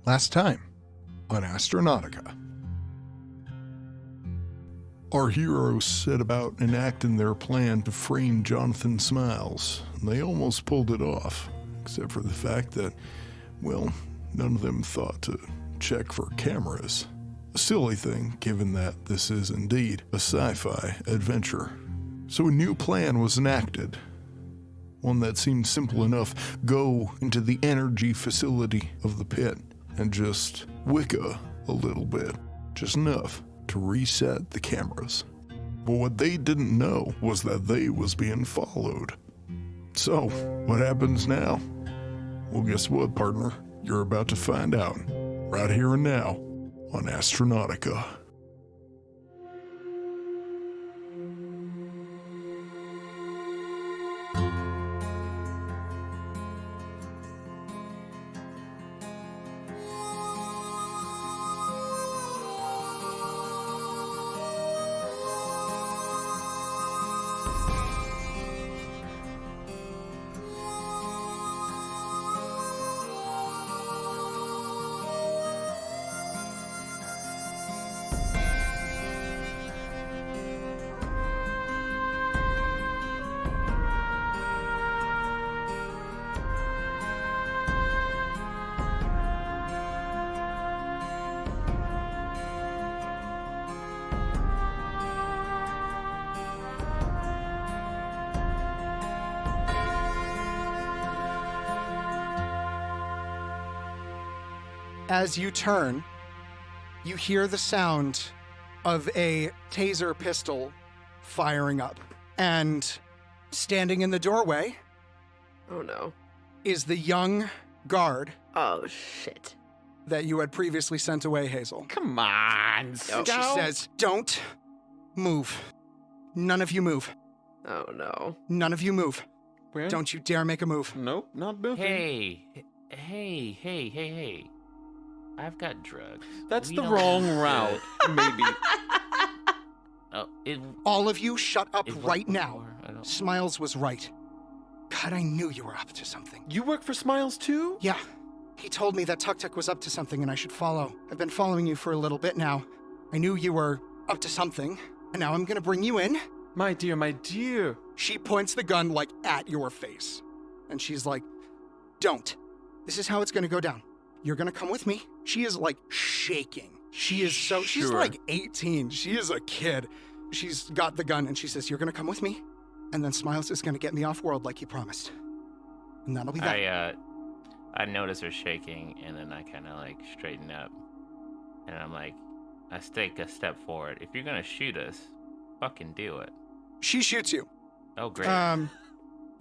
Last time on Astronautica. Our heroes set about enacting their plan to frame Jonathan Smiles. They almost pulled it off, except for the fact that, well, none of them thought to check for cameras. A silly thing, given that this is indeed a sci-fi adventure. So a new plan was enacted. One that seemed simple enough. Go into the energy facility of the pit and just wicca a little bit. Just enough to reset the cameras. But what they didn't know was that they was being followed. So, what happens now? Well, guess what, partner? You're about to find out. Right here and now on Astronautica. As you turn, you hear the sound of a taser pistol firing up. And standing in the doorway Oh no. is the young guard Oh shit. that you had previously sent away, Hazel. Come on, Oh. She says, "Don't move. None of you move. Oh no. None of you move. Where? Don't you dare make a move." Nope, not moving. Hey. I've got drugs. That's We the don't wrong need route, maybe. Oh, it All of you shut up worked right now. before. I don't- Smiles was right. God, I knew you were up to something. You work for Smiles too? Yeah. He told me that Tuk Tuk was up to something and I should follow. I've been following you for a little bit now. I knew you were up to something, and now I'm gonna bring you in. My dear. She points the gun, like, at your face. And she's like, "Don't. This is how it's gonna go down. You're gonna come with me." She is, like, shaking. She is so, she's Sure. like 18. She is a kid. She's got the gun, and she says, "You're gonna come with me, and then Smiles is gonna get me off-world like he promised. And that'll be that." I notice her shaking, and then I kind of like straighten up, and I'm like, I take a step forward. If you're gonna shoot us, fucking do it. She shoots you. Oh great.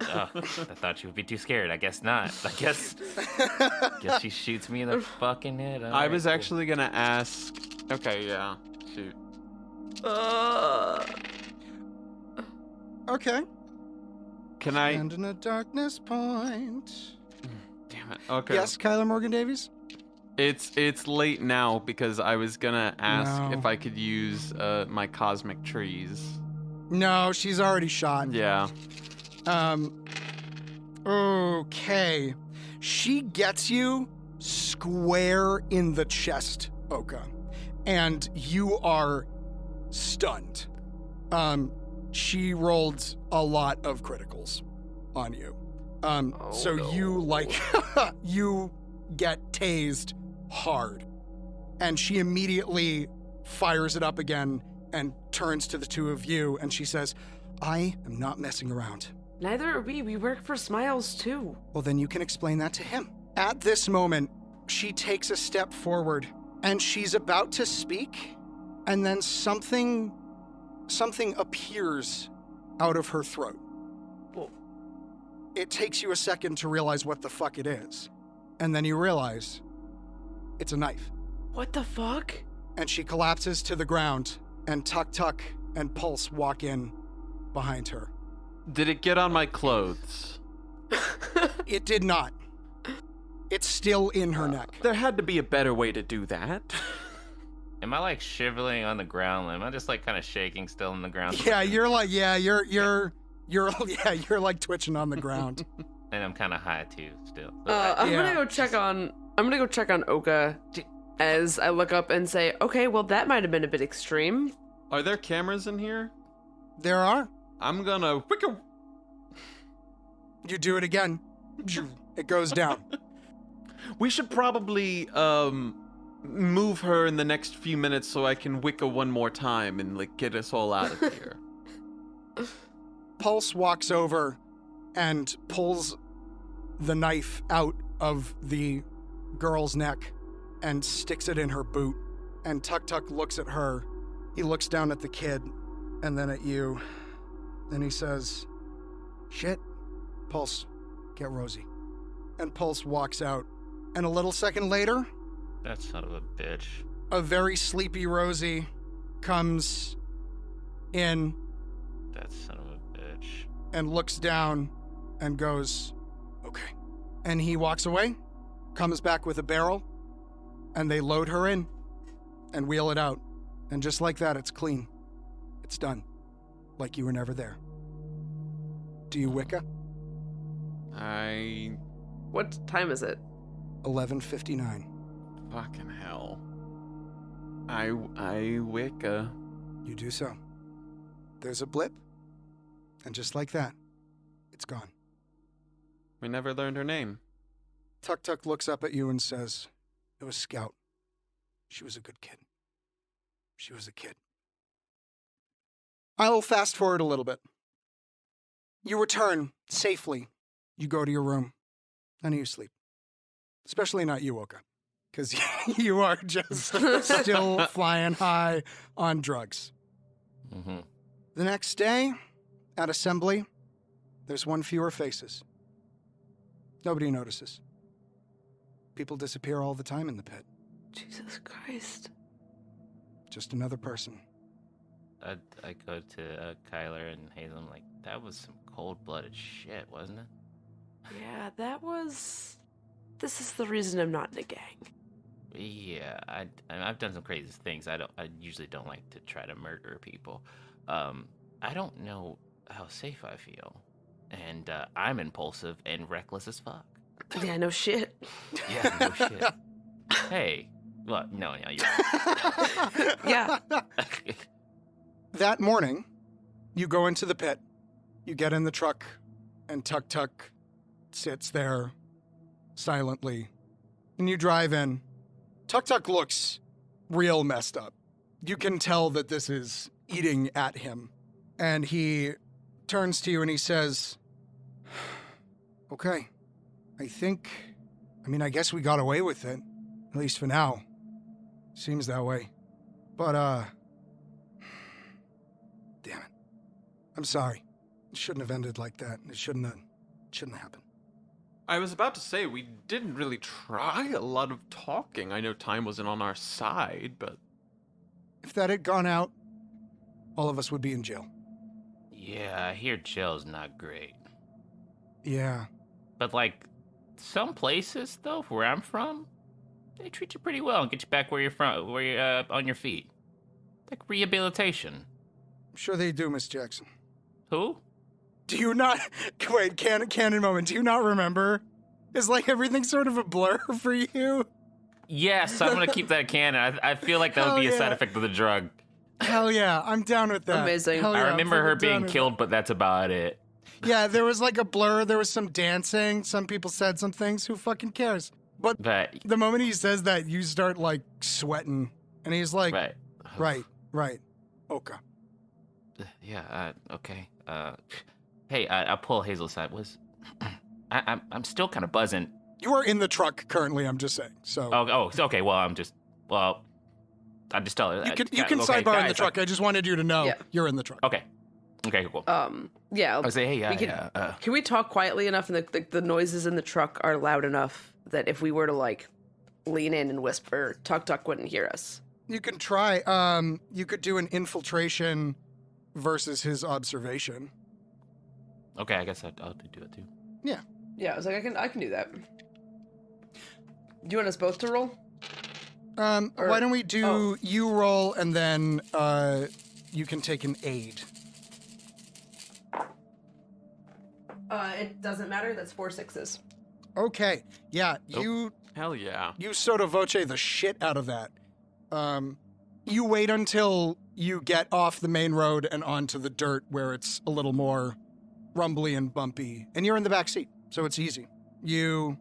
Oh, I thought you would be too scared. I guess not. Guess she shoots me in the fucking head. All I right, was cool. actually gonna ask. Okay, yeah. Shoot. Okay. Can I? And in a darkness point. Damn it. Okay. Yes, Kyler Morgan Davies? It's late now because I was gonna ask No. if I could use my cosmic trees. No, she's already shot. Yeah. Okay. She gets you square in the chest, Oka. And you are stunned. She rolled a lot of criticals on you. So no. you, like, you get tased hard. And she immediately fires it up again and turns to the two of you, and she says, "I am not messing around." Neither are we. We work for Smiles too. Well, then you can explain that to him. At this moment, she takes a step forward, and she's about to speak, and then something appears out of her throat. Whoa. It takes you a second to realize what the fuck it is, and then you realize it's a knife. What the fuck? And she collapses to the ground, and Tuk Tuk and Pulse walk in behind her. Did it get on my clothes? It did not. It's still in her neck. There had to be a better way to do that. Am I like shivering on the ground? Am I just like kind of shaking still on the ground? Yeah, you're like, you're like twitching on the ground. And I'm kind of high too still. So I'm Yeah. gonna go check on I'm gonna go check on Oka as I look up and say, okay, well, that might have been a bit extreme. Are there cameras in here? There are. I'm gonna You do it again. It goes down. We should probably move her in the next few minutes so I can Wicca one more time and like get us all out of here. Pulse walks over and pulls the knife out of the girl's neck and sticks it in her boot. And Tuk Tuk looks at her. He looks down at the kid and then at you. Then he says, "Shit, Pulse, get Rosie." And Pulse walks out. And a little second later, That son of a bitch. a very sleepy Rosie comes in That son of a bitch. and looks down and goes, "Okay." And he walks away, comes back with a barrel, and they load her in and wheel it out. And just like that, it's clean. It's done. Like you were never there. Do you Wicca? What time is it? 11:59. Fucking hell. I Wicca. You do so. There's a blip, and just like that, it's gone. We never learned her name. Tuk Tuk looks up at you and says, "It was Scout. She was a good kid. She was a kid." I'll fast forward a little bit. You return safely. You go to your room. None of you sleep. Especially not you, Oka. Because you are just still flying high on drugs. Mm-hmm. The next day, at assembly, there's one fewer faces. Nobody notices. People disappear all the time in the pit. Jesus Christ. Just another person. I go to Kyler and Hazel. I'm like, that was some cold-blooded shit, wasn't it? Yeah, that was... This is the reason I'm not in a gang. Yeah, I've done some crazy things. I usually don't like to try to murder people. I don't know how safe I feel, and I'm impulsive and reckless as fuck. Yeah, no shit. Yeah, no shit. Hey, well, no, you. Yeah. That morning, you go into the pit. You get in the truck, and Tuk Tuk sits there silently. And you drive in. Tuk Tuk looks real messed up. You can tell that this is eating at him. And he turns to you and he says, "Okay, I guess we got away with it. At least for now. Seems that way. But, damn it. I'm sorry. It shouldn't have ended like that. It shouldn't have happened." I was about to say, we didn't really try a lot of talking. I know time wasn't on our side, but... If that had gone out, all of us would be in jail. Yeah, I hear jail's not great. Yeah. But, like, some places, though, where I'm from, they treat you pretty well and get you back where you're from, where you're on your feet. Like rehabilitation. I'm sure they do, Miss Jackson. Who? Do you not... Wait, canon moment. Do you not remember? Is, like, everything sort of a blur for you? Yes, I'm going to keep that canon. I feel like that would be a side effect of the drug. Hell yeah, I'm down with that. Amazing. Hell yeah, I I'm remember her fucking down being with killed, but that's about it. that. Yeah, there was, like, a blur. There was some dancing. Some people said some things. Who fucking cares? But the moment he says that, you start, like, sweating. And he's like, right. Oka. Yeah, okay. Hey, I'll pull Hazel aside. I'm still kind of buzzing. You are in the truck currently, I'm just saying. So Okay, well, I just tell her that. You can sidebar in the truck. I just wanted you to know you're in the truck. Okay, cool. Yeah. I say, hey, can we talk quietly enough and the noises in the truck are loud enough that if we were to, like, lean in and whisper, Tuk Tuk wouldn't hear us? You can try. You could do an infiltration versus his observation. Okay, I guess I'll do it too. Yeah. Yeah, I was like, I can do that. Do you want us both to roll? Why don't we do you roll and then you can take an aid. It doesn't matter. That's 4 6s. Okay. Yeah, Oh, you Hell yeah. You sotto voce the shit out of that. You wait until you get off the main road and onto the dirt where it's a little more rumbly and bumpy, and you're in the back seat, so it's easy. You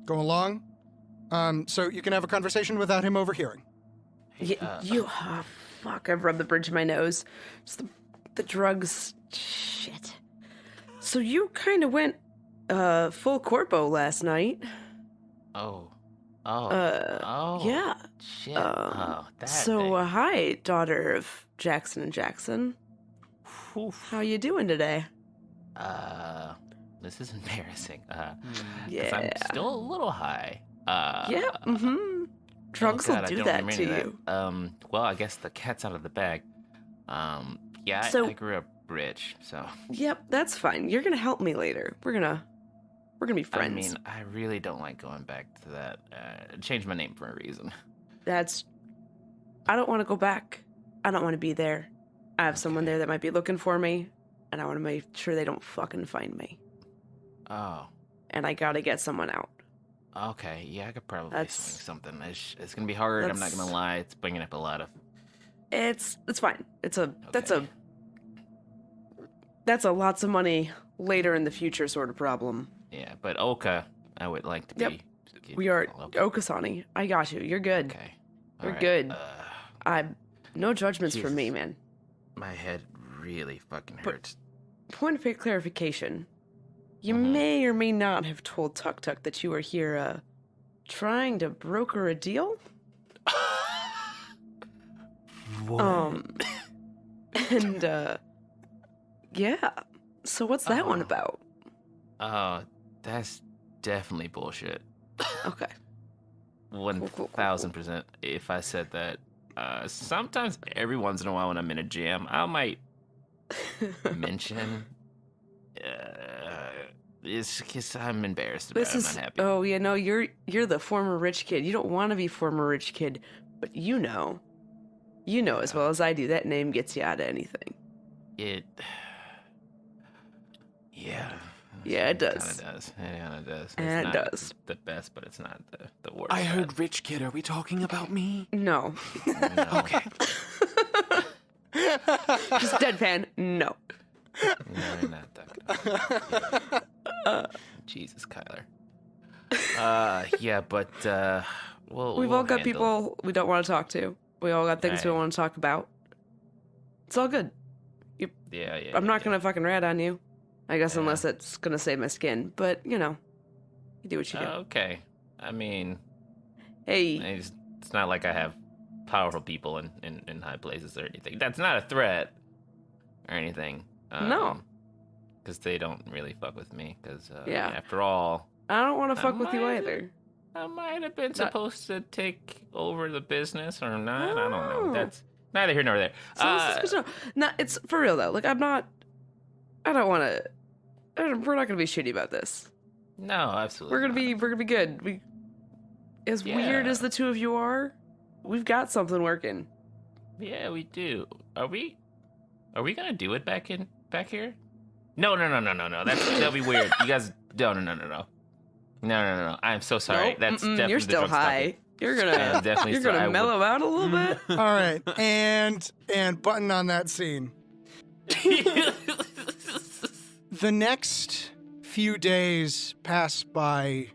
go along, so you can have a conversation without him overhearing. Oh, fuck, I've rubbed the bridge of my nose. Just the drugs, shit. So you kind of went, full corpo last night. Oh. Yeah. Shit. That So, thing. Hi, daughter of Jackson and Jackson. How you doing today? This is embarrassing. Yeah. 'Cause I'm still a little high. Yeah, Drugs God, will I do don't that remember to that. you. Well, I guess the cat's out of the bag. Yeah, So- I grew up rich, so Yep, that's fine. You're gonna help me later. We're gonna be friends. I mean, I really don't like going back to that. Changed my name for a reason. I don't want to go back. I don't want to be there. I have someone there that might be looking for me, and I want to make sure they don't fucking find me. Oh, And I gotta get someone out. okay. Yeah, I could probably That's- swing something. It's gonna be hard. I'm not that's- gonna lie. It's bringing up a lot of. It's fine. That's Okay. a lots of money later in the future sort of problem. Yeah, but Oka, I would like to Yep. be. We are Okay. Okasani. I got you. You're good. Okay. We're Alright, good. No judgments from me, Jesus. man. My head really fucking But- hurts. Point of clarification. You Mhm. may or may not have told Tuk Tuk that you were here, trying to broker a deal? And, yeah. So what's that one Oh. about? That's definitely bullshit. Okay. Cool. 1,000%. If I said that, sometimes every once in a while when I'm in a jam, I might mention. It's because I'm embarrassed about it. I'm not happy. Oh yeah, no, you're the former rich kid. You don't want to be former rich kid, but you know as well as I do, that name gets you out of anything. It. Yeah. Yeah, it does. Kind of does. It kind of does. And It's it not does. the best, but it's not the worst. I heard rich kid. Are we talking about me? No. No. Okay. Just deadpan. No. No, you're not talking about me. Jesus, Kyler. Yeah, but We've all got people we don't want to talk to. We all got things we Right. want to talk about. It's all good. Yeah. I'm not yeah. gonna fucking rat on you. I guess Yeah. unless it's gonna save my skin. But you do what you do. Okay. I mean, Hey, it's not like I have powerful people in high places or anything. That's not a threat or anything. No. Because they don't really fuck with me. Because Yeah. after all, I don't want to I fuck with you might- either. I might have been Not- supposed to take over the business or not. I don't know. Oh. That's neither here nor there. So this is good to know. No, it's for real though. Like I don't want to. We're not gonna be shitty about this. No, absolutely. We're gonna be good. As weird Yeah. as the two of you are, we've got something working. Yeah, we do. Are we gonna do it back here? No. That'll be weird. You guys, no. I'm so sorry. Nope, That's mm-mm, definitely you're the still drugs high. talking. You're I am gonna definitely you're still- I gonna would- mellow out a little bit. All right, and button on that scene. The next few days pass by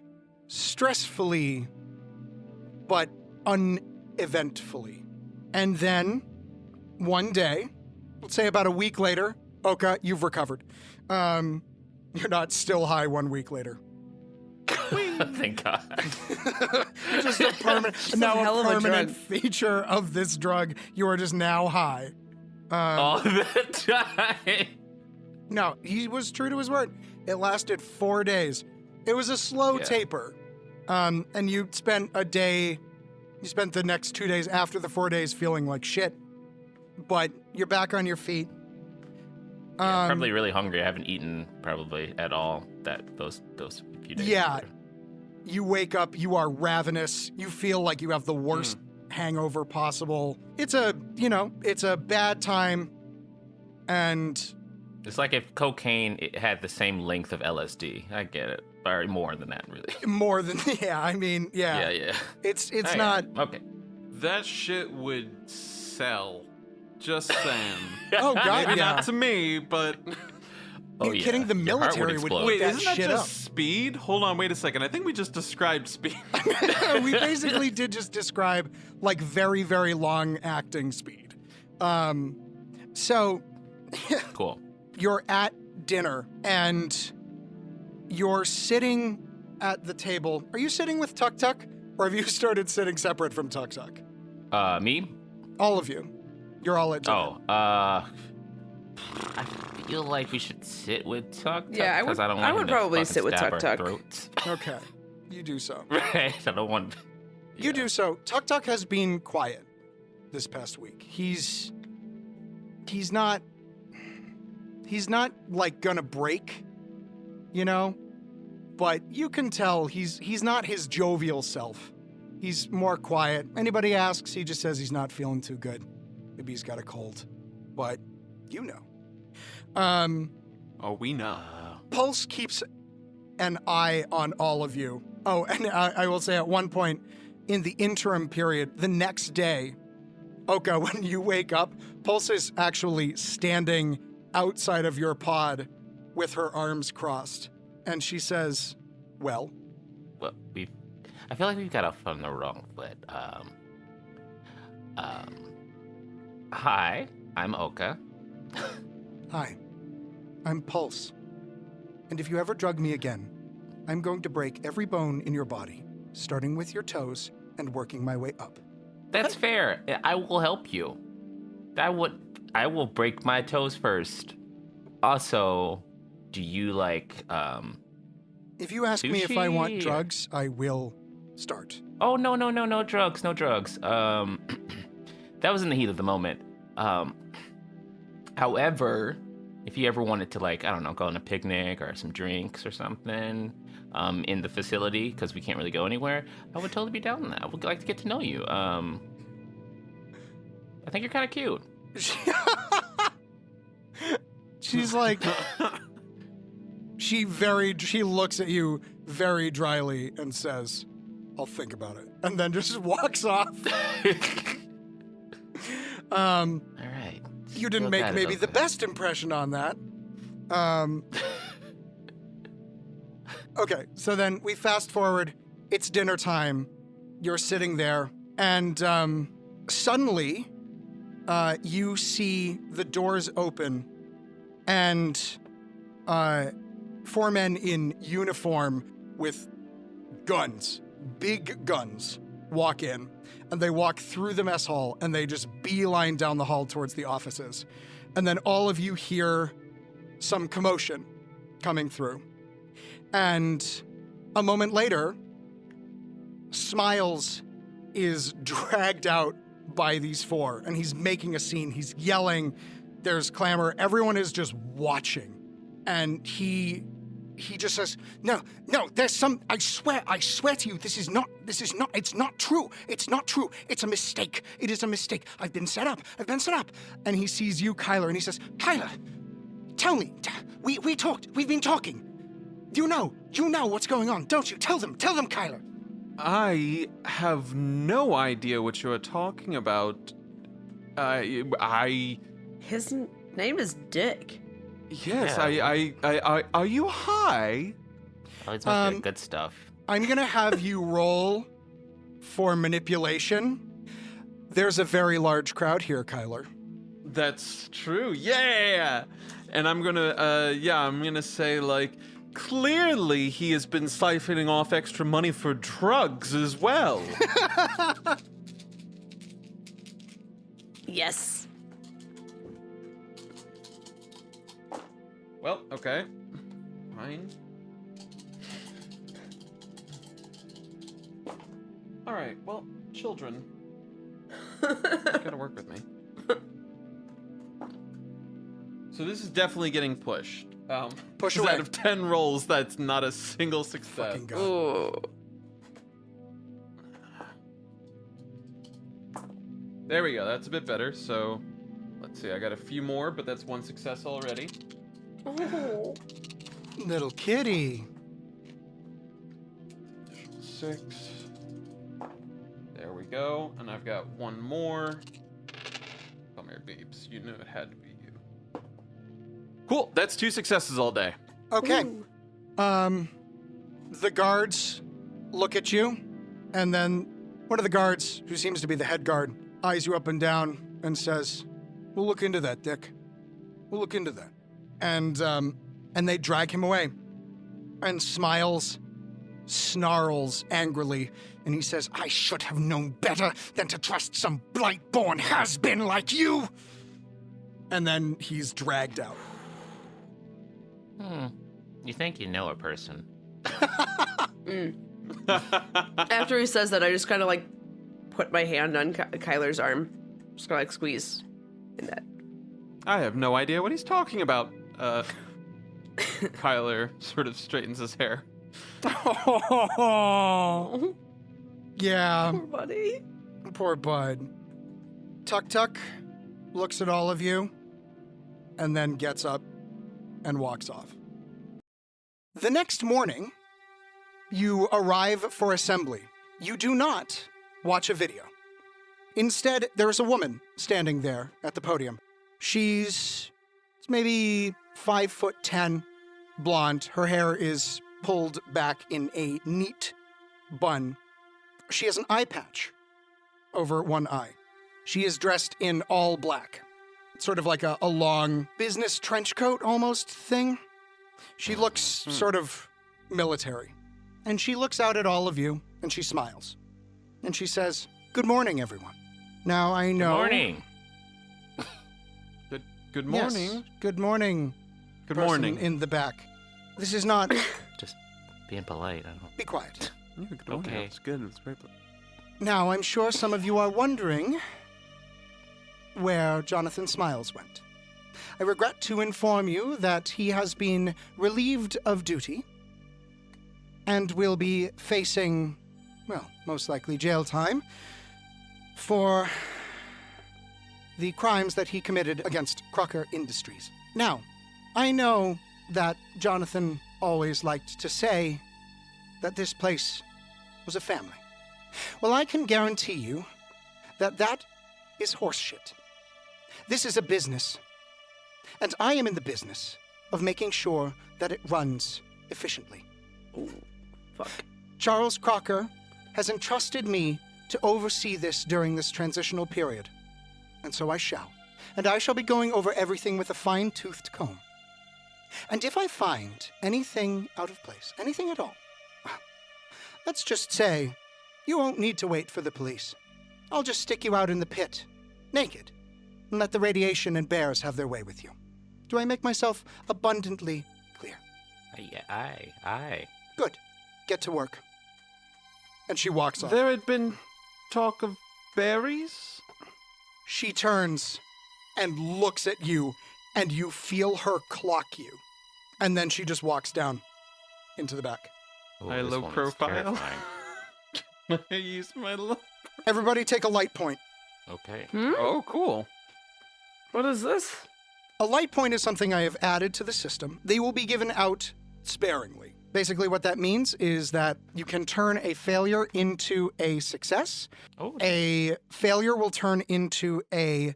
stressfully, but uneventfully. And then, one day, let's say about a week later, Oka, you've recovered. You're not still high 1 week later. Thank God. Just a permanent, a now hell a of a permanent drug. feature of this drug. You are just now high. All the time. No, he was true to his word. It lasted 4 days. It was a slow Yeah. taper. And you spent the next 2 days after the 4 days feeling like shit. But you're back on your feet. Yeah, probably really hungry. I haven't eaten probably at all those few days. Yeah. You wake up, you are ravenous. You feel like you have the worst hangover possible. It's a bad time. And It's like if cocaine it had the same length of LSD. I get it. Or more than that, really. More than I mean, yeah. Yeah. It's Oh, not. Yeah. Okay. That shit would sell. Just saying. Oh god, Maybe yeah. not to me, but You're kidding? The Your heart military would explode. eat wait, that isn't that shit just up. speed? Hold on, wait a second. I think we just described speed. We basically did just describe like very, very long acting speed. So Cool. you're at dinner and you're sitting at the table. Are you sitting with Tuk Tuk, or have you started sitting separate from Tuk Tuk? Me? All of you. You're all at dinner. Oh, I feel like we should sit with Tuk Tuk. Yeah, I would- 'cause I don't I want would him to probably fucking sit with stab Tuk our Tuk. throats. Okay, you do so. Right? I don't want. You do so. Tuk Tuk has been quiet this past week. He's not like gonna break, you know? But you can tell he's not his jovial self. He's more quiet. Anybody asks, he just says he's not feeling too good. Maybe he's got a cold. But you know. Oh, we know. Pulse keeps an eye on all of you. Oh, and I will say at one point in the interim period, the next day, Oka, when you wake up, Pulse is actually standing outside of your pod with her arms crossed. And she says, well, Well, I feel like we've got off on the wrong foot. Hi, I'm Oka. hi, I'm Pulse. And if you ever drug me again, I'm going to break every bone in your body, starting with your toes and working my way up. That's fair. I will help you. I will break my toes first. Also, do you like If you ask me if I want Sushi. drugs, I will start. Oh no drugs, no drugs. That was in the heat of the moment. However, if you ever wanted to, like, I don't know, go on a picnic or some drinks or something in the facility, because we can't really go anywhere, I would totally be down with that. I would like to get to know you. I think you're kind of cute. She's like, she looks at you very dryly and says, I'll think about it. And then just walks off. All right. You didn't Look make at it, maybe the okay. best impression on that. Okay, so then we fast forward. It's dinner time. You're sitting there, and suddenly you see the doors open, and 4 men in uniform with guns, big guns, walk in. And they walk through the mess hall, and they just beeline down the hall towards the offices. And then all of you hear some commotion coming through. And a moment later, Smiles is dragged out by these 4, and he's making a scene. He's yelling. There's clamor. Everyone is just watching. And he just says, no, there's some, I swear to you, it's not true. It's not true. It's a mistake. It is a mistake. I've been set up. And he sees you, Kyler, and he says, Kyler, tell me, we talked, we've been talking. You know what's going on, don't you? Tell them, Kyler. I have no idea what you're talking about. His name is Dick. Yes, Yeah. are you high? Oh, it's must be good stuff. I'm gonna have you roll for manipulation. There's a very large crowd here, Kyler. That's true. Yeah. And I'm gonna say, like, clearly he has been siphoning off extra money for drugs as well. Yes. Well, okay. Fine. All right. Well, children, you gotta work with me. So this is definitely getting pushed. Push 'cause away. Out of 10 rolls, that's not a single success. Fucking God. Oh. There we go. That's a bit better. So, let's see. I got a few more, but that's 1 success already. Oh. Little kitty. 6. There we go. And I've got one more. Come here, babes. You knew it had to be you. Cool. That's 2 successes all day. Okay. Ooh. The guards look at you, and then one of the guards, who seems to be the head guard, eyes you up and down and says, "We'll look into that, Dick. We'll look into that." And they drag him away. And Smiles snarls angrily, and he says, "I should have known better than to trust some blight-born has-been like you." And then he's dragged out. You think you know a person? After he says that, I just kind of like put my hand on Kyler's arm. Just kind of like squeeze in that. I have no idea what he's talking about. Kyler sort of straightens his hair. Yeah, Poor buddy. poor bud. Tuk looks at all of you and then gets up and walks off. The next morning, you arrive for assembly. You do not watch a video. Instead, there's a woman standing there at the podium. She's maybe 5'10", blonde. Her hair is pulled back in a neat bun. She has an eye patch over one eye. She is dressed in all black, sort of like a long business trench coat almost thing. She looks sort of military. And she looks out at all of you, and she smiles. And she says, "Good morning, everyone. Now, I know..." Good morning. Good morning. Yes, good morning. Good person morning. in the back. This is not... Just being polite. I don't. Be quiet. Yeah, good morning. Okay. It's good. It's very Now, I'm sure some of you are wondering where Jonathan Smiles went. I regret to inform you that he has been relieved of duty and will be facing, well, most likely jail time for the crimes that he committed against Crocker Industries. Now, I know that Jonathan always liked to say that this place was a family. Well, I can guarantee you that that is horseshit. This is a business, and I am in the business of making sure that it runs efficiently. Ooh, fuck. Charles Crocker has entrusted me to oversee this during this transitional period, and so I shall. And I shall be going over everything with a fine-toothed comb. And if I find anything out of place, anything at all, let's just say you won't need to wait for the police. I'll just stick you out in the pit, naked, and let the radiation and bears have their way with you. Do I make myself abundantly clear? Aye. Good. Get to work. And she walks off. There had been talk of berries? She turns and looks at you, and you feel her clock you. And then she just walks down into the back. Ooh, I this low woman's profile. terrifying. I use my low. Everybody take a light point. Okay. Oh, cool. What is this? A light point is something I have added to the system. They will be given out sparingly. Basically, what that means is that you can turn a failure into a success. Oh. A failure will turn into a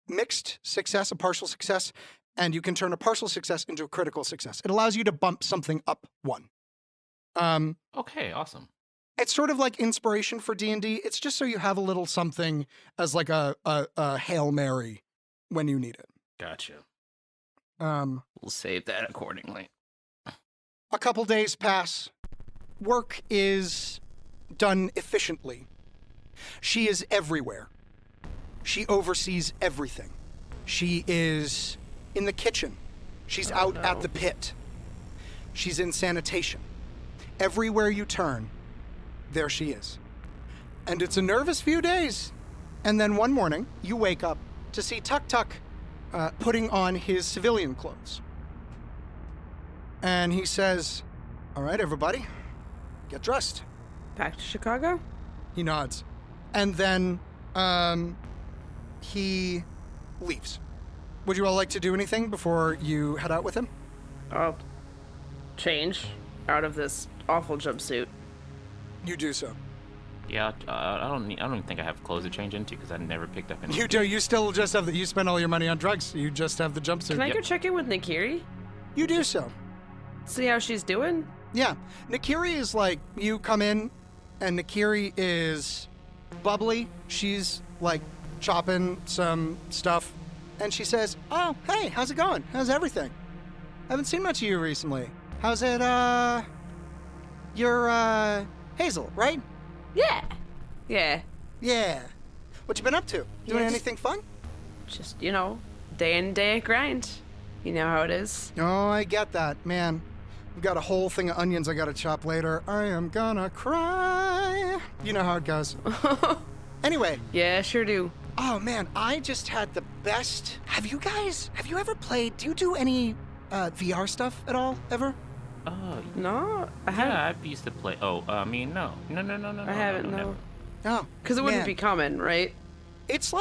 mixed success, a partial success, and you can turn a partial success into a critical success. It allows you to bump something up one. Okay. Awesome. It's sort of like inspiration for D&D. It's just so you have a little something as like a Hail Mary when you need it. Gotcha. We'll save that accordingly. A couple days pass. Work is done efficiently. She is everywhere. She oversees everything. She is in the kitchen. She's out at the pit. She's in sanitation. Everywhere you turn, there she is. And it's a nervous few days. And then one morning, you wake up to see Tuk putting on his civilian clothes. And he says, "All right, everybody, get dressed." Back to Chicago? He nods. And then he leaves. Would you all like to do anything before you head out with him? I'll change out of this awful jumpsuit. You do so. Yeah, I don't even think I have clothes to change into because I never picked up any. You do. You still just have you spend all your money on drugs. You just have the jumpsuit. Can I go check in with Nikiri? You do so. See how she's doing? Yeah. Nikiri is like, you come in, and Nikiri is bubbly. She's like chopping some stuff, and she says, "Oh, hey, how's it going? How's everything? Haven't seen much of you recently. How's it, you're, Hazel, right? Yeah. Yeah. Yeah. What you been up to? Doing Yeah, anything fun? Just, day in, day out grind. You know how it is. Oh, I get that, man. We've got a whole thing of onions I gotta chop later. I am gonna cry. You know how it goes. Anyway. Yeah, sure do. Oh, man, I just had the best... Have you ever played... Do you do any VR stuff at all, ever? Oh, No, I haven't. yeah, I used to play. Oh, I mean, no. I haven't, no. No. Because it wouldn't man. be common, right? It's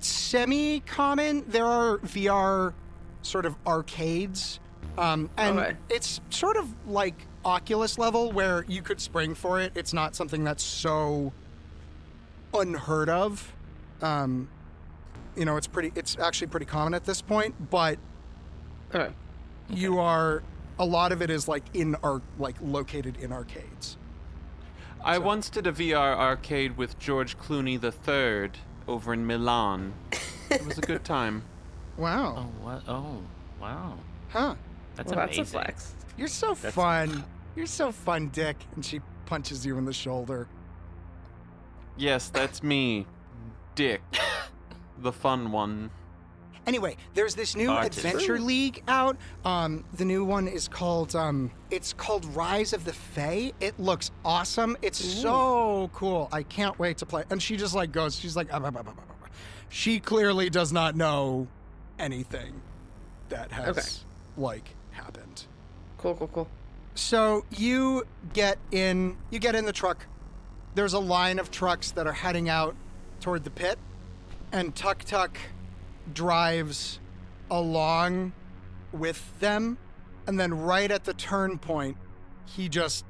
semi-common. There are VR sort of arcades. And Okay. it's sort of like Oculus level where you could spring for it. It's not something that's so unheard of. It's actually pretty common at this point, but Okay. a lot of it is located in arcades. I once did a VR arcade with George Clooney III over in Milan. It was a good time. Wow. Oh, what? Oh, wow. Huh. That's Well, amazing. that's a flex. You're so fun. You're so fun, Dick. And she punches you in the shoulder. Yes, that's me, Dick, the fun one. Anyway, there's this new Artist. Adventure League out. The new one is called Rise of the Fae. It looks awesome. It's so cool. I can't wait to play. And she just goes, she's like, she clearly does not know anything that has happened. Cool. So you get in the truck. There's a line of trucks that are heading out toward the pit, and Tuk Tuk drives along with them, and then right at the turn point, he just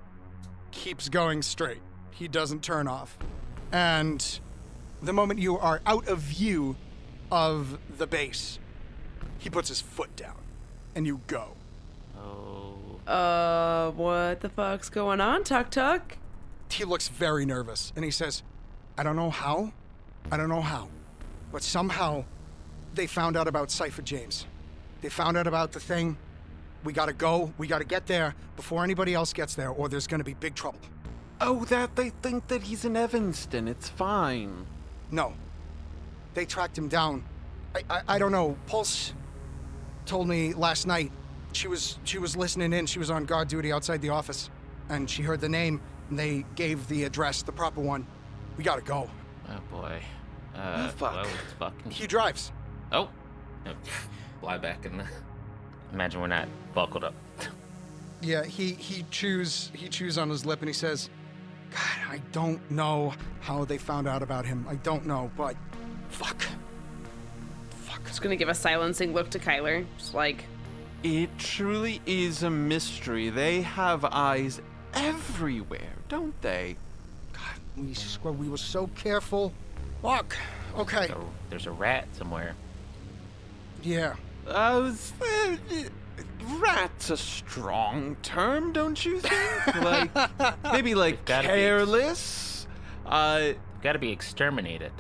keeps going straight. He doesn't turn off. And the moment you are out of view of the base, he puts his foot down, and you go. Oh. What the fuck's going on, Tuk Tuk? He looks very nervous, and he says, I don't know how, but somehow they found out about Cypher James. They found out about the thing. We gotta go. We gotta get there before anybody else gets there, or there's gonna be big trouble. Oh, that they think that he's in Evanston. It's fine. No. They tracked him down. I don't know. Pulse told me last night she was listening in. She was on guard duty outside the office, and she heard the name, and they gave the address, the proper one. We gotta go. Oh boy. fuck. Well, it's fucking. He drives. Oh. Fly back in the. Imagine we're not buckled up. Yeah, he chews on his lip, and he says, God, I don't know how they found out about him. I don't know, but fuck. Just gonna give a silencing look to Kyler. Just like, It truly is a mystery. They have eyes everywhere, don't they? God, we were so careful. Fuck. Okay. So there's a rat somewhere. Yeah. Rat's a strong term, don't you think? Maybe gotta be. careless. Gotta be exterminated.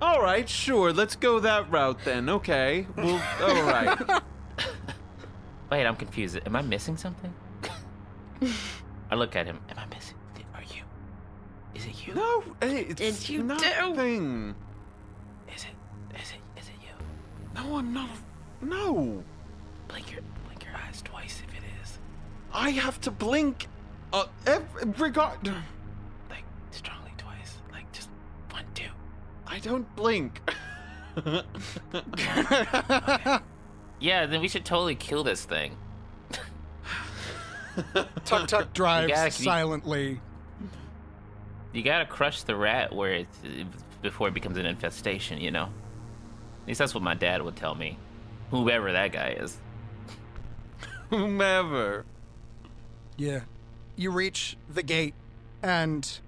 All right, sure. Let's go that route then. Okay. Well, all right. Wait, I'm confused. Am I missing something? I look at him. Am I missing? Are you? Is it you? No, it's Did you do? nothing. Is it you? No, I'm not. No. Blink your eyes twice if it is. I have to blink. Regard. Like strongly twice. Like just 1, 2. I don't blink. Yeah, then we should totally kill this thing. Tuk Tuk drives gotta- silently. You gotta crush the rat where it's before it becomes an infestation, you know? At least that's what my dad would tell me. Whoever that guy is. Whomever. Yeah. you reach the gate, and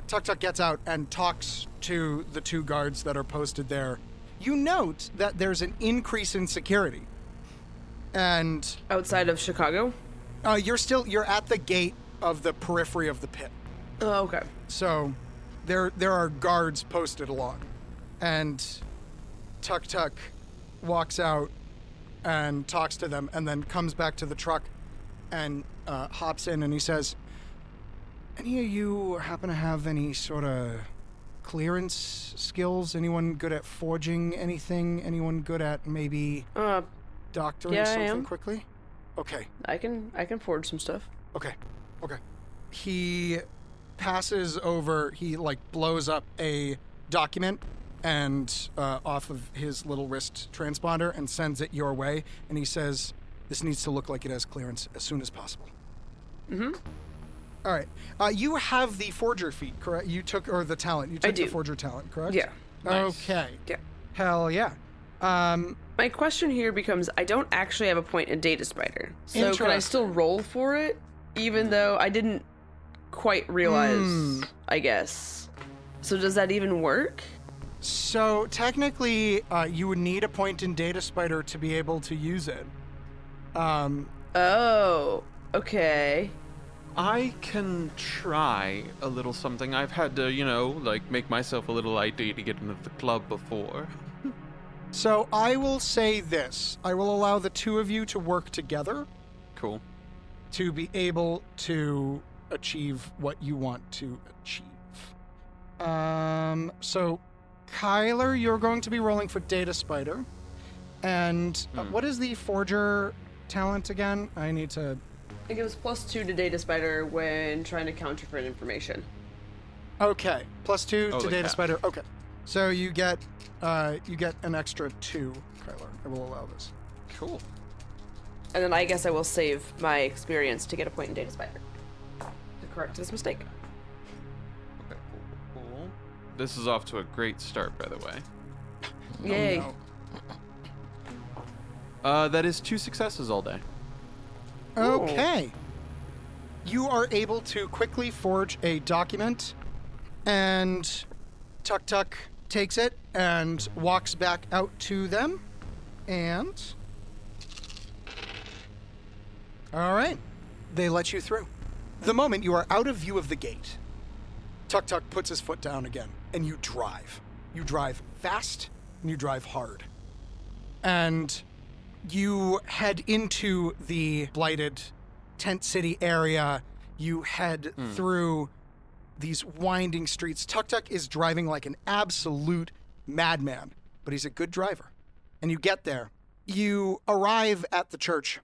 Tuk Tuk gets out and talks to the 2 guards that are posted there. You note that there's an increase in security. And Outside of Chicago? you're at the gate of the periphery of the pit. Oh, okay. So there are guards posted along. And Tuk Tuk walks out and talks to them and then comes back to the truck and hops in, and he says, any of you happen to have any sort of clearance skills? Anyone good at forging anything? Anyone good at maybe doctoring yeah, I something am. quickly? Okay. I can forge some stuff. Okay. He passes over, he blows up a document and off of his little wrist transponder and sends it your way, and he says, this needs to look like it has clearance as soon as possible. Mm-hmm. All right. You have the forger feat, correct? Or the talent. You took the forger talent, correct? Yeah. Nice. Okay. Yeah. Hell yeah. My question here becomes, I don't actually have a point in Data Spider. So can I still roll for it? Even though I didn't quite realize, I guess. So does that even work? So technically, you would need a point in Data Spider to be able to use it. Oh, okay. I can try a little something. I've had to, make myself a little ID to get into the club before. So I will say this. I will allow the 2 of you to work together Cool. to be able to achieve what you want to achieve. So Kyler, you're going to be rolling for Data Spider. And what is the forger talent again? I need to... I think it was +2 to Data Spider when trying to counterfeit information. Okay, +2 to Data half. Spider. Okay, so you get an extra 2, Kyler. I will allow this. Cool. And then I guess I will save my experience to get a point in Data Spider to correct this mistake. Okay, cool. This is off to a great start, by the way. Yay. no. That is 2 successes all day. Okay. You are able to quickly forge a document, and Tuk Tuk takes it and walks back out to them, and... All right. They let you through. The moment you are out of view of the gate, Tuk Tuk puts his foot down again, and you drive. You drive fast, and you drive hard. And you head into the blighted tent city area. You head through these winding streets. Tuk Tuk is driving like an absolute madman, but he's a good driver. And you get there. You arrive at the church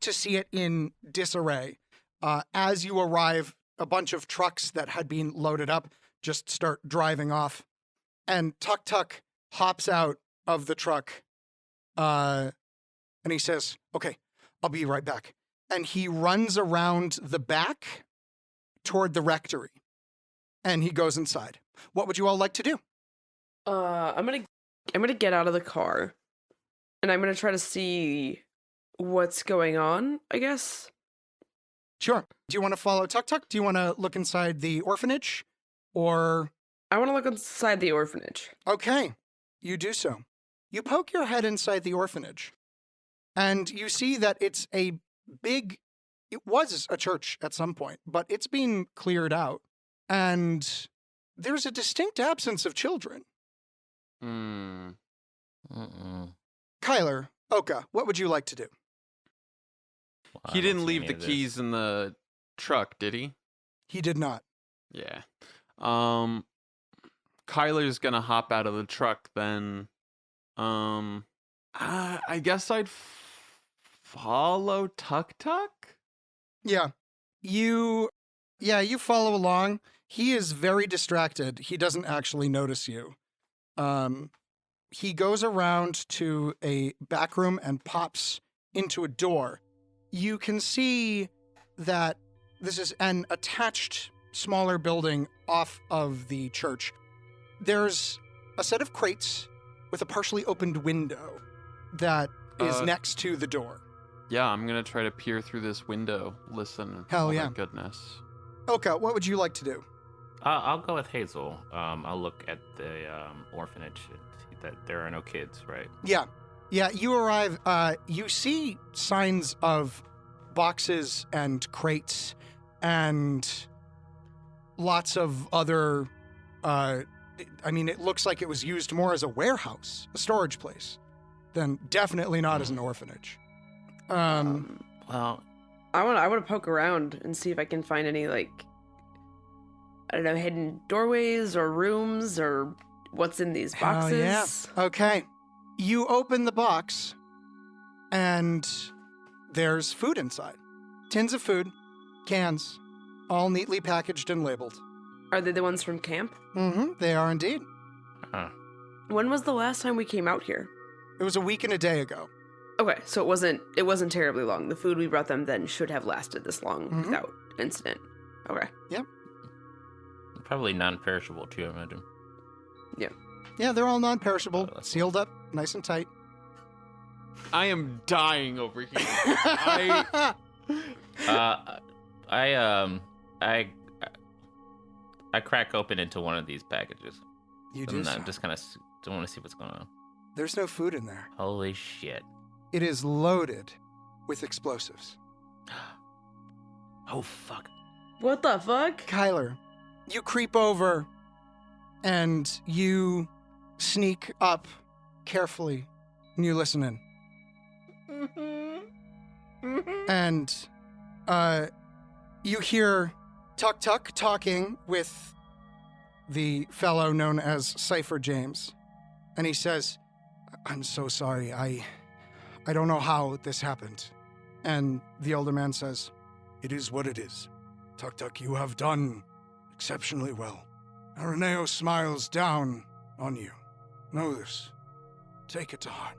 to see it in disarray. As you arrive, a bunch of trucks that had been loaded up just start driving off. And Tuk Tuk hops out of the truck, and he says, okay, I'll be right back. And he runs around the back toward the rectory, and he goes inside. What would you all like to do? I'm gonna get out of the car, and I'm gonna try to see what's going on, I guess. Sure. Do you want to follow Tuk Tuk? Do you want to look inside the orphanage? Or... I want to look inside the orphanage. Okay, you do so. You poke your head inside the orphanage, and you see that it's a big... It was a church at some point, but it's been cleared out, and there's a distinct absence of children. Kyler, Oka, what would you like to do? Well, He I don't didn't see leave any the of this. keys in the truck, did he? He did not. Yeah. Kyler's gonna hop out of the truck then. I guess I'd follow Tuk Tuk? Yeah. You follow along. He is very distracted. He doesn't actually notice you. He goes around to a back room and pops into a door. You can see that this is an attached smaller building off of the church. There's a set of crates with a partially opened window that is next to the door. Yeah, I'm gonna try to peer through this window. Listen. Hell oh yeah. My goodness. Oka, what would you like to do? I'll go with Hazel. I'll look at the orphanage and see that there are no kids, right? Yeah. Yeah, you arrive. You see signs of boxes and crates and lots of other. It looks like it was used more as a warehouse, a storage place, than definitely not as an orphanage. Well, I want to poke around and see if I can find any, like, I don't know, hidden doorways or rooms or what's in these boxes. Yeah. Okay. You open the box, and there's food inside. Tins of food, cans, all neatly packaged and labeled. Are they the ones from camp? Mm-hmm. They are indeed. When was the last time we came out here? It was a week and a day ago. Okay, so it wasn't terribly long. The food we brought them then should have lasted this long without incident. Okay. Yep. probably non-perishable too, I imagine. Yeah, they're all non-perishable, that's sealed up, nice and tight. I am dying over here. I crack open into one of these packages. You do so. I'm just kind of don't want to see what's going on. There's no food in there. Holy shit. It is loaded with explosives. Oh, fuck. What the fuck? Kyler, you creep over and you sneak up carefully and you listen in. And you hear Tuk Tuk talking with the fellow known as Cypher James. And he says, "I'm so sorry. I don't know how this happened." And the older man says, "It is what it is. Tuk Tuk, you have done exceptionally well. Araneo smiles down on you. Know this. Take it to heart."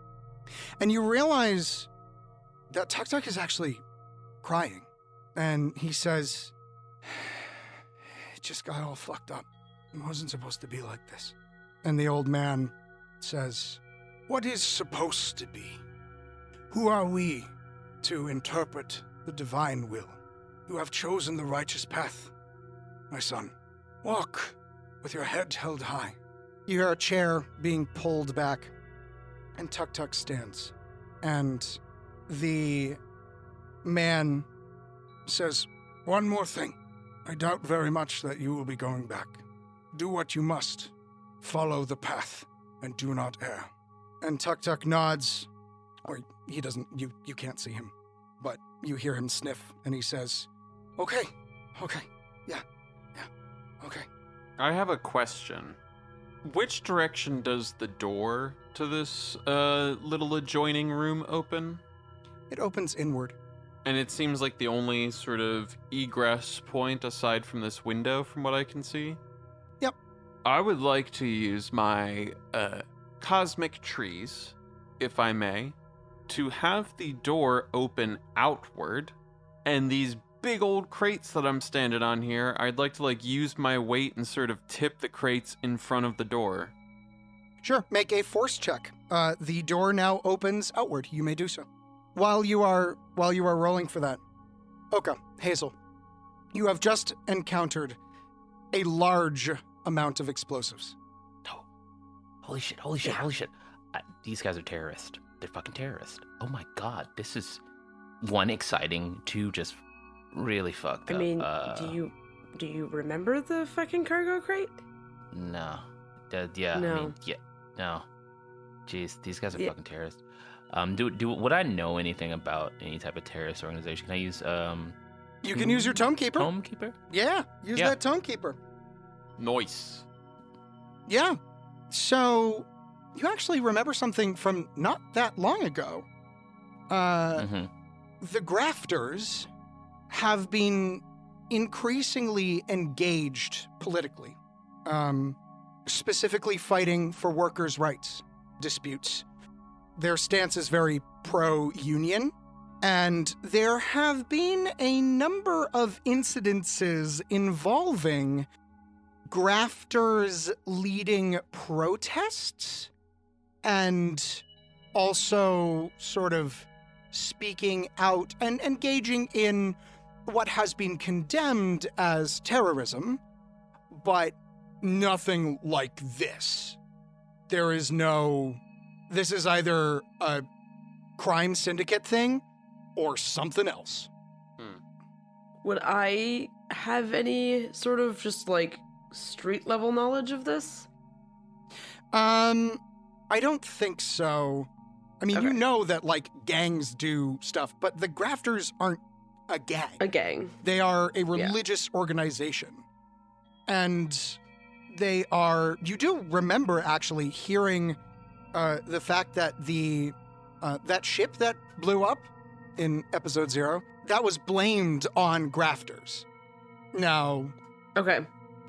And you realize that Tuk Tuk is actually crying. And he says, "It just got all fucked up. It wasn't supposed to be like this." And the old man says, "What is supposed to be? Who are we to interpret the divine will? You have chosen the righteous path, my son. Walk with your head held high." You hear a chair being pulled back, and Tuk Tuk stands. And the man says, "One more thing. I doubt very much that you will be going back. Do what you must. Follow the path, and do not err." And Tuk Tuk nods, or he doesn't, you can't see him, but you hear him sniff, and he says, Okay, yeah, okay. I have a question. Which direction does the door to this little adjoining room open? It opens inward. And it seems like the only sort of egress point aside from this window, from what I can see? Yep. I would like to use my cosmic trees, if I may, to have the door open outward, and these big old crates that I'm standing on here, I'd like to use my weight and sort of tip the crates in front of the door. Sure, make a force check. The door now opens outward. You may do so. While you are rolling for that, Oka, Hazel, you have just encountered a large amount of explosives. No. Holy shit. These guys are terrorists. They're fucking terrorists. Oh my god, this is one exciting, two just really fucked up. I mean, do you remember the fucking cargo crate? No. No. No. Jeez, these guys are fucking terrorists. Would I know anything about any type of terrorist organization? Can I use You can use your Tome Keeper. Tome Keeper? Yeah, use that Tome Keeper. Nice. Yeah. So you actually remember something from not that long ago. The grafters have been increasingly engaged politically, specifically fighting for workers' rights disputes. Their stance is very pro-union, and there have been a number of incidences involving grafters leading protests and also sort of speaking out and engaging in what has been condemned as terrorism, but nothing like this. There is no... This is either a crime syndicate thing or something else. Would I have any sort of just like street level knowledge of this? I don't think so. I mean, you Okay. know that, like, gangs do stuff, but the Grafters aren't a gang. A gang. They are a religious organization. And they are... You do remember, actually, hearing the fact that that ship that blew up in Episode 0, that was blamed on Grafters. Now, Okay.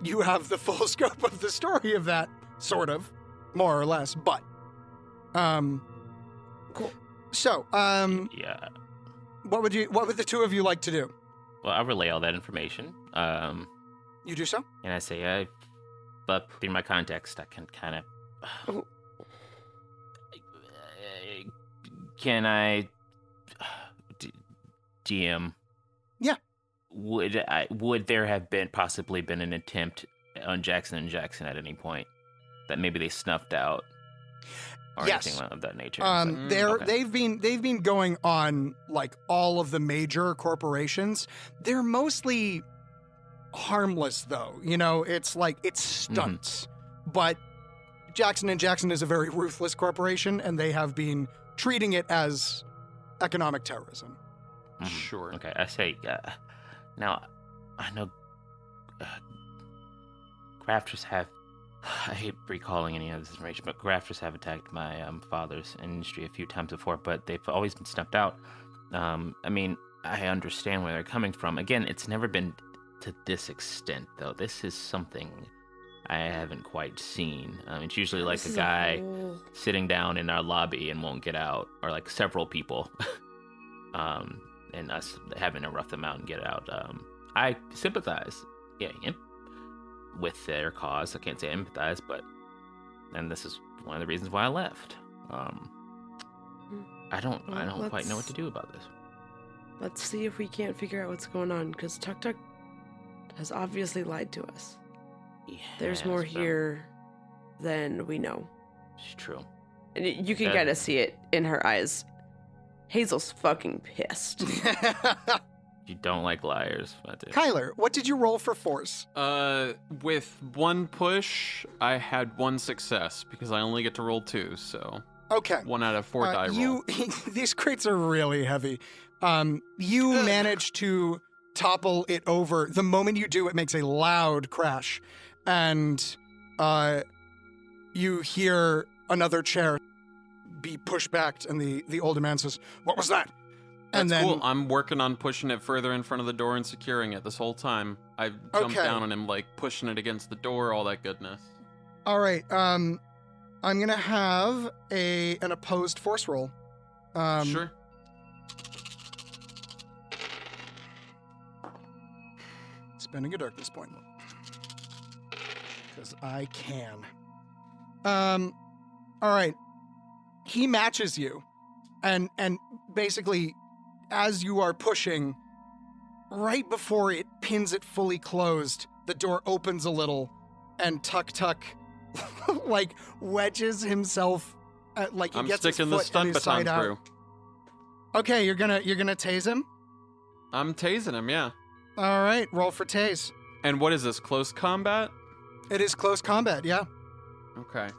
you have the full scope of the story of that, sort of, more or less, but... Cool. So, Yeah. what would the two of you like to do? Well, I'll relay all that information. You do so? And I say, but in my context, I can kind of. Oh. Can I, GM? Yeah. Would there have possibly been an attempt on Jackson and Jackson at any point that maybe they snuffed out, or Yes. anything of that nature? They're Okay. they've been going on like all of the major corporations. They're mostly harmless though. You know, it's like it's stunts. But Jackson and Jackson is a very ruthless corporation, and they have been treating it as economic terrorism. Mhm. Sure. Okay, I say, now, I know grafters have, I hate recalling any of this information, but grafters have attacked my father's industry a few times before, but they've always been snuffed out. I mean, I understand where they're coming from. Again, it's never been to this extent, though. This is something I haven't quite seen. It's usually like This a is guy whole- sitting down in our lobby and won't get out, or like several people, and us having to rough them out and get out. I sympathize, with their cause. I can't say I empathize, and this is one of the reasons why I left. I don't Well, quite know what let's- to do about this. Let's see if we can't figure out what's going on, because Tuk Tuk has obviously lied to us. There's more Yes, but here than we know. It's true. And you can Yeah. kind of see it in her eyes. Hazel's fucking pissed. You don't like liars. That's it. Kyler, what did you roll for force? With one push, I had one success because I only get to roll 2, so Okay. 1 out of 4 die roll. These crates are really heavy. You manage to topple it over. The moment you do, it makes a loud crash, and you hear another chair be pushed back, and the older man says, "What was that?" That's and then, cool. I'm working on pushing it further in front of the door and securing it this whole time. I jumped Okay. down on him, like pushing it against the door, all that goodness. all right. I'm gonna have an opposed force roll. Sure. Spending a darkness point. Because I can. All right. He matches you. And basically, as you are pushing, right before it pins it fully closed, the door opens a little, and Tuk Tuk, like, wedges himself, like he I'm gets his sticking the foot stun and his side baton out. through. Okay, you're gonna tase him? I'm tasing him, yeah. All right, roll for tase. And what is this, close combat? It is close combat, yeah. Okay.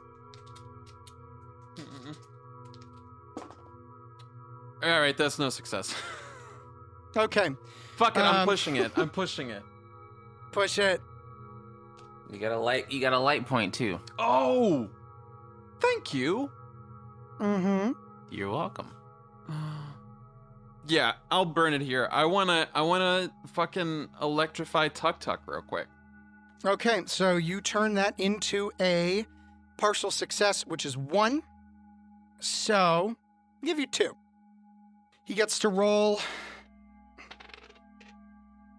All right, that's no success. Okay, Fuck it, I'm Um, pushing it. I'm pushing it. push it. You got a light point too. Oh! Thank you. Mm-hmm. You're welcome. Yeah, I'll burn it here. I wanna fucking electrify Tuk Tuk real quick. Okay, so you turn that into a partial success, which is 1. So, I'll give you 2. He gets to roll.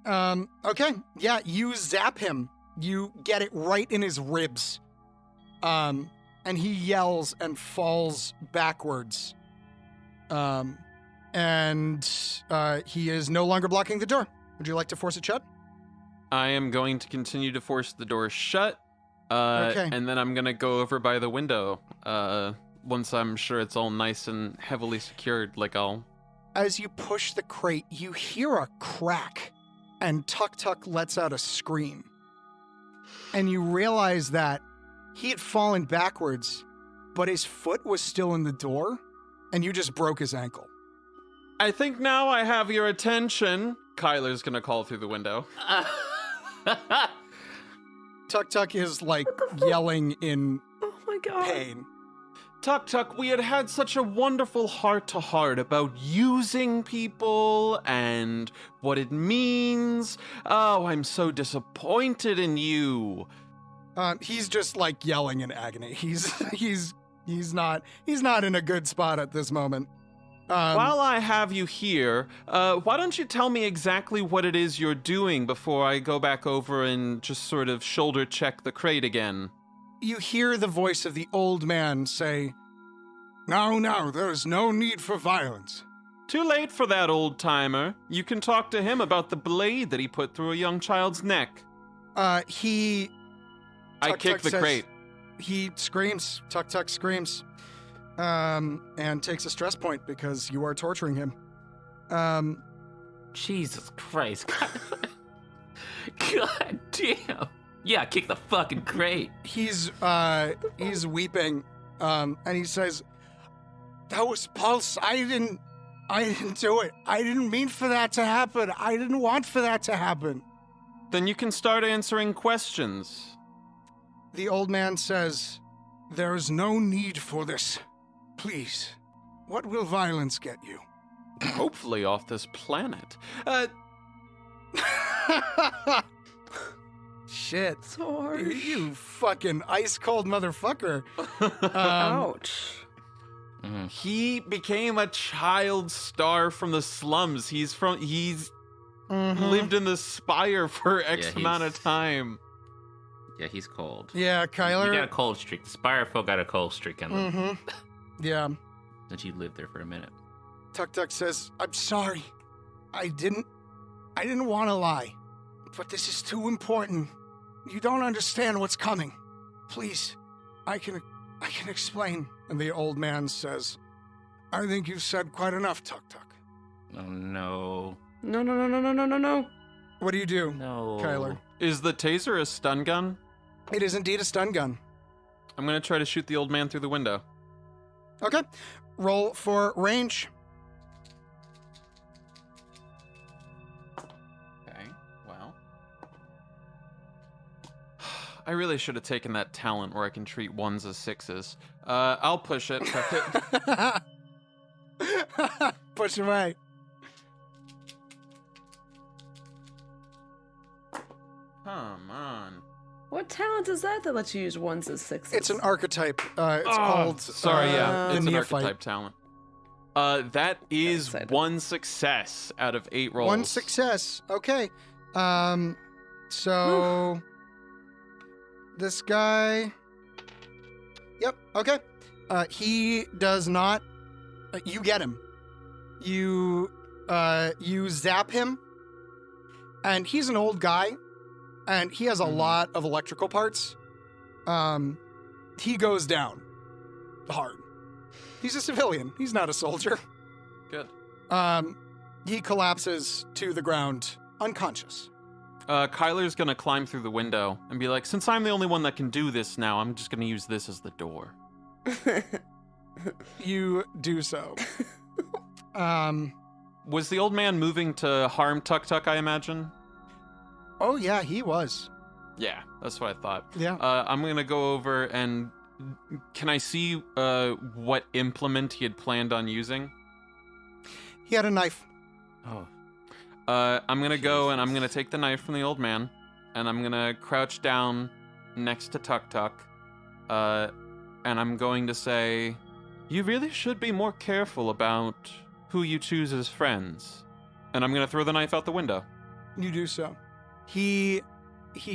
Okay, yeah, you zap him. You get it right in his ribs. And he yells and falls backwards. And he is no longer blocking the door. Would you like to force it shut? I am going to continue to force the door shut. Okay. And then I'm going to go over by the window. Once I'm sure it's all nice and heavily secured, As you push the crate, you hear a crack, and Tuk Tuk lets out a scream. And you realize that he had fallen backwards, but his foot was still in the door, and you just broke his ankle. I think now I have your attention. Kyler's going to call through the window. Tuk Tuk is yelling in Oh my god. pain. Tuk Tuk, we had such a wonderful heart-to-heart about using people and what it means. Oh, I'm so disappointed in you. He's just yelling in agony. He's not in a good spot at this moment. While I have you here, why don't you tell me exactly what it is you're doing before I go back over and just sort of shoulder check the crate again? You hear the voice of the old man say, "No, there's no need for violence." Too late for that, old-timer. You can talk to him about the blade that he put through a young child's neck. I Tuk kick the crate. He screams. Tuk Tuk screams. And takes a stress point because you are torturing him. Jesus Christ. God damn. Yeah, kick the fucking crate. He's weeping. And he says, "That was Pulse. I didn't do it. I didn't mean for that to happen. I didn't want for that to happen." Then you can start answering questions. The old man says, "There is no need for this. Please, what will violence get you?" Hopefully off this planet. Shit. So harsh. You fucking ice cold motherfucker. Ouch. He became a child star from the slums. He's lived in the Spire for X amount of time. Yeah, he's cold. Yeah, You Kyler. got a cold streak. The Spire folk got a cold streak on them. Mm-hmm. Yeah. Since you lived there for a minute. Tuk Tuk says, "I'm sorry. I didn't want to lie. But this is too important. You don't understand what's coming. Please, I can explain." And the old man says, "I think you've said quite enough, Tuk Tuk." Oh, no. No. What do you do, No. Kyler? Is the taser a stun gun? It is indeed a stun gun. I'm going to try to shoot the old man through the window. Okay. Roll for range. Okay, well. I really should have taken that talent where I can treat ones as sixes. I'll push it. Push away. Come on. What talent is that lets you use ones as sixes? It's an archetype. It's called. Sorry, yeah, the it's an Neophyte. archetype talent. That is excited. one success out of 8 rolls. One success. Okay. So this guy. Yep. Okay. He does not. You get him. You zap him, and he's an old guy, and he has a lot of electrical parts. He goes down hard. He's a civilian. He's not a soldier. Good. He collapses to the ground, unconscious. Kyler's gonna climb through the window and be like, since I'm the only one that can do this now, I'm just gonna use this as the door. You do so. Was the old man moving to harm Tuk Tuk, I imagine? Oh yeah, he was. Yeah, that's what I thought. Yeah. I'm gonna go over and can I see what implement he had planned on using? He had a knife. Oh. I'm gonna go and I'm gonna take the knife from the old man, and I'm gonna crouch down next to Tuk Tuk, and I'm going to say, you really should be more careful about who you choose as friends. And I'm gonna throw the knife out the window. You do so. He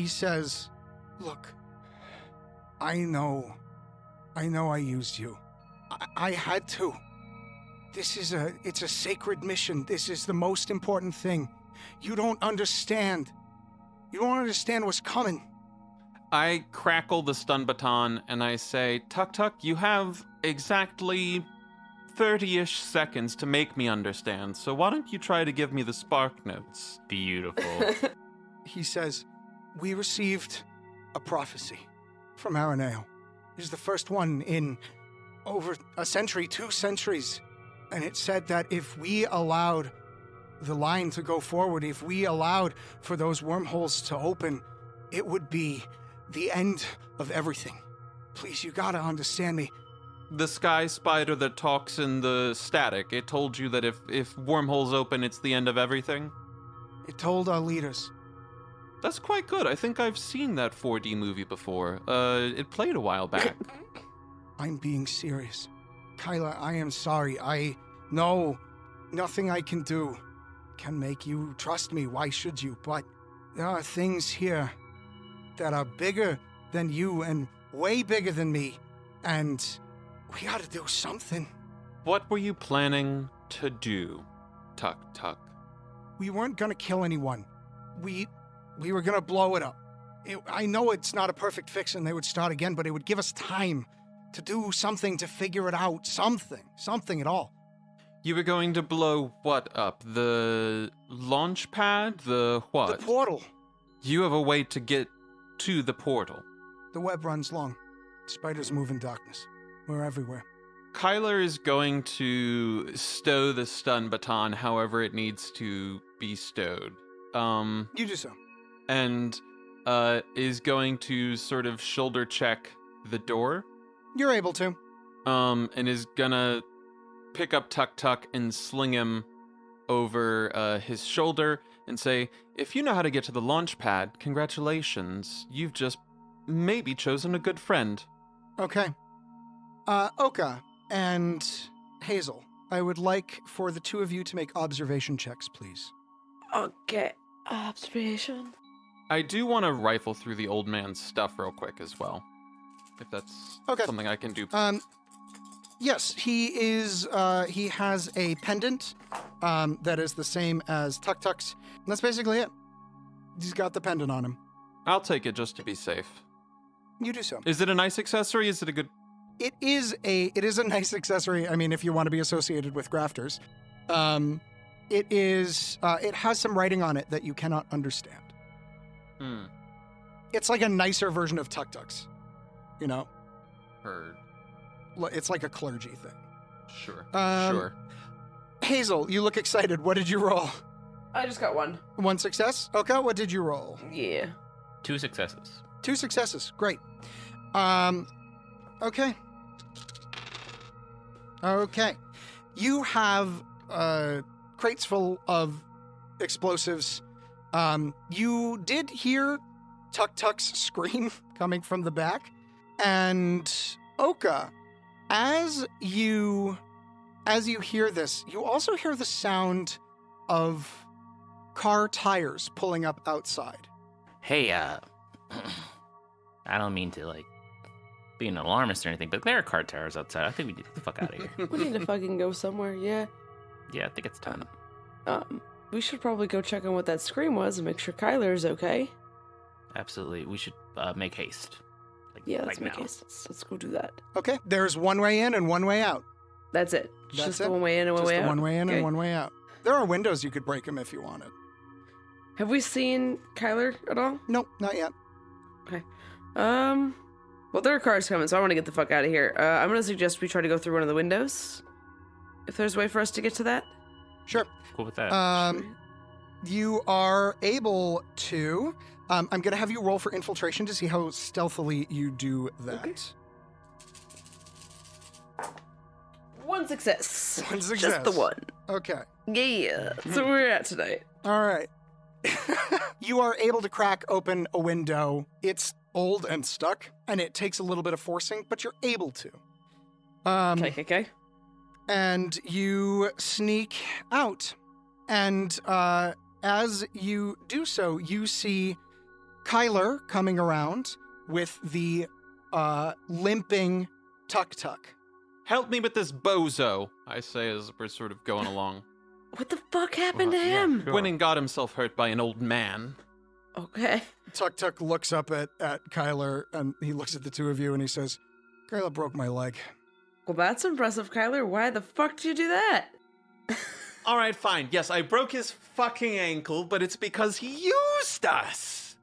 says, "Look, I know I used you. I had to. it's a sacred mission. This is the most important thing. You don't understand. You don't understand what's coming. I crackle the stun baton and I say, Tuk Tuk, you have exactly 30-ish seconds to make me understand, so why don't you try to give me the spark notes? Beautiful. He says, we received a prophecy from Araneo. It is the first one in over a century, 2 centuries. And it said that if we allowed the line to go forward, if we allowed for those wormholes to open, it would be the end of everything. Please, you gotta understand me. The sky spider that talks in the static, it told you that if wormholes open, it's the end of everything? It told our leaders. That's quite good. I think I've seen that 4D movie before. It played a while back. I'm being serious. Kyla, I am sorry. I know nothing I can do can make you trust me. Why should you? But there are things here that are bigger than you and way bigger than me. And we gotta do something. What were you planning to do, Tuk Tuk? We weren't gonna kill anyone. We were gonna blow it up. I know it's not a perfect fix and they would start again, but it would give us time to do something, to figure it out. Something at all. You were going to blow what up? The launch pad? The what? The portal. You have a way to get to the portal. The web runs long. Spiders move in darkness. We're everywhere. Kyler is going to stow the stun baton however it needs to be stowed. You do so. And is going to sort of shoulder check the door. You're able to. And is gonna pick up Tuk Tuk and sling him over his shoulder and say, if you know how to get to the launch pad, congratulations. You've just maybe chosen a good friend. Okay. Oka and Hazel, I would like for the two of you to make observation checks, please. Okay. Observation. I do want to rifle through the old man's stuff real quick as well. If that's Okay. something I can do. Yes, he has a pendant that is the same as Tuk Tuk's. And that's basically it. He's got the pendant on him. I'll take it just to be safe. You do so. Is it a nice accessory? Is it a good... It is a nice accessory. I mean, if you want to be associated with grafters. It has some writing on it that you cannot understand. It's like a nicer version of Tuk Tuk's, you know? Heard. It's like a clergy thing. Sure. Sure. Hazel, you look excited. What did you roll? I just got one. 1 success? Okay, what did you roll? Yeah. 2 successes. 2 successes. Great. Okay. Okay. You have crates full of explosives. You did hear Tuk Tuk's scream coming from the back. And Oka, as you hear this, you also hear the sound of car tires pulling up outside. Hey, I don't mean to, be an alarmist or anything, but there are car tires outside. I think we need to get the fuck out of here. We need to fucking go somewhere, yeah. Yeah, I think it's time. We should probably go check on what that scream was and make sure Kyler's okay. Absolutely. We should make haste. Yeah, let's like make now. haste. Let's go do that. Okay, there's one way in and one way out. That's it. That's Just it. the one way in and one Just way the out. one way in Okay. and one way out. There are windows you could break them if you wanted. Have we seen Kyler at all? Nope, not yet. Well, there are cars coming, so I want to get the fuck out of here. I'm going to suggest we try to go through one of the windows. If there's a way for us to get to that. Sure. Cool with that. You are able to. I'm going to have you roll for infiltration to see how stealthily you do that. Okay. 1 success. 1 success. Just the one. Okay. Yeah. So where we're at tonight. All right. You are able to crack open a window. It's old and stuck, and it takes a little bit of forcing, but you're able to. Okay. And you sneak out. And as you do so, you see Kyler coming around with the limping Tuk Tuk. Help me with this bozo, I say as we're sort of going along. What the fuck happened to him? Sure. Went and got himself hurt by an old man. Okay. Tuk looks up at Kyler, and he looks at the two of you, and he says, Kyler broke my leg. Well, that's impressive, Kyler. Why the fuck did you do that? All right, fine. Yes, I broke his fucking ankle, but it's because he used us.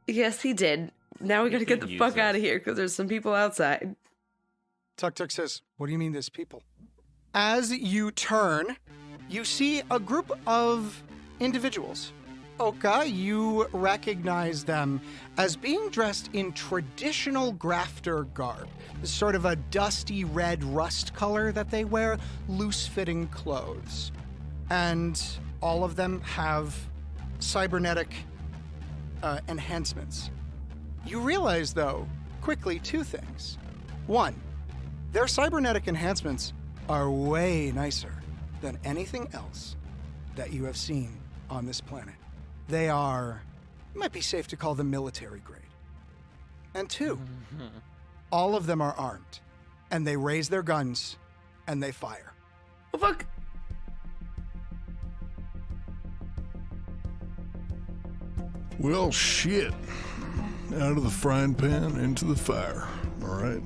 Yes, he did. Now we gotta get the Use fuck out us. of here because there's some people outside. Tuk says, what do you mean there's people? As you turn, you see a group of individuals. Oka, you recognize them as being dressed in traditional grafter garb. It's sort of a dusty red rust color that they wear, loose-fitting clothes. And all of them have cybernetic enhancements. You realize, though, quickly, two things. One, their cybernetic enhancements are way nicer than anything else that you have seen on this planet. They are, it might be safe to call them military grade. And two, all of them are armed, and they raise their guns, and they fire. Oh, fuck. Well, shit. Out of the frying pan, into the fire. All right.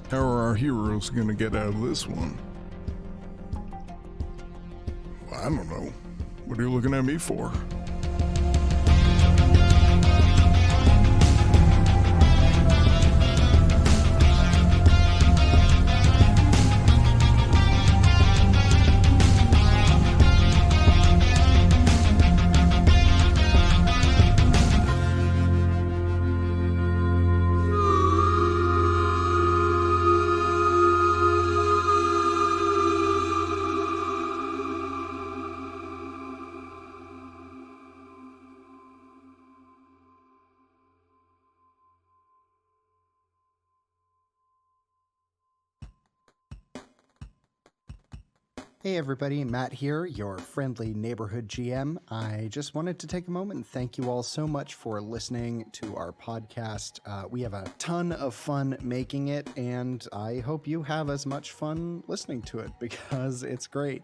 How are our heroes going to get out of this one? I don't know. What are you looking at me for? Hey everybody, Matt here, your friendly neighborhood GM. I just wanted to take a moment and thank you all so much for listening to our podcast. We have a ton of fun making it, and I hope you have as much fun listening to it because it's great.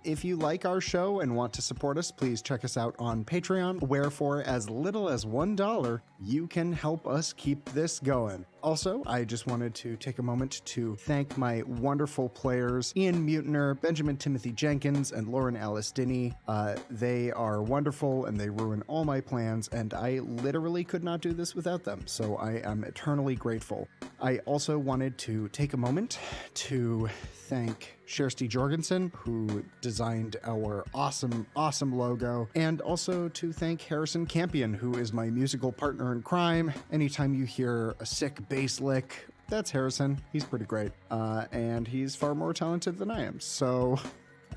If you like our show and want to support us, please check us out on Patreon, where for as little as $1, you can help us keep this going. Also, I just wanted to take a moment to thank my wonderful players, Ian Mutiner, Benjamin Timothy Jenkins, and Lauren Alice Dinney. They are wonderful and they ruin all my plans, and I literally could not do this without them, so I am eternally grateful. I also wanted to take a moment to thank Kirsty Jorgensen, who designed our awesome logo, and also to thank Harrison Campion, who is my musical partner in crime. Anytime you hear a sick bass lick, that's Harrison. He's pretty great, and he's far more talented than I am, so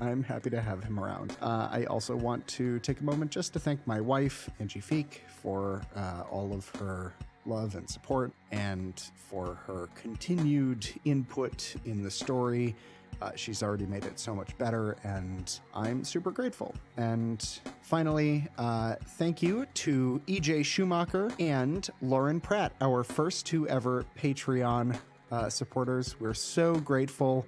I'm happy to have him around. I also want to take a moment just to thank my wife, Angie Feek, for all of her love and support, and for her continued input in the story. She's already made it so much better, and I'm super grateful. And finally, thank you to EJ Schumacher and Lauren Pratt, our first two ever Patreon supporters. We're so grateful.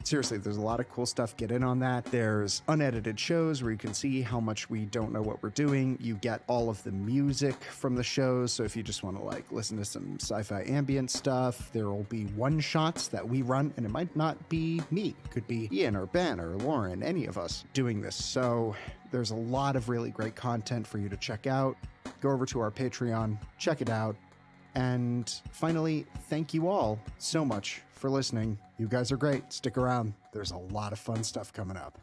Seriously, there's a lot of cool stuff. Get in on that. There's unedited shows where you can see how much we don't know what we're doing. You get all of the music from the shows. So if you just want to like listen to some sci-fi ambient stuff, there will be one-shots that we run, and it might not be me. It could be Ian or Ben or Lauren, any of us doing this. So there's a lot of really great content for you to check out. Go over to our Patreon, check it out. And finally, thank you all so much for listening. You guys are great. Stick around. There's a lot of fun stuff coming up.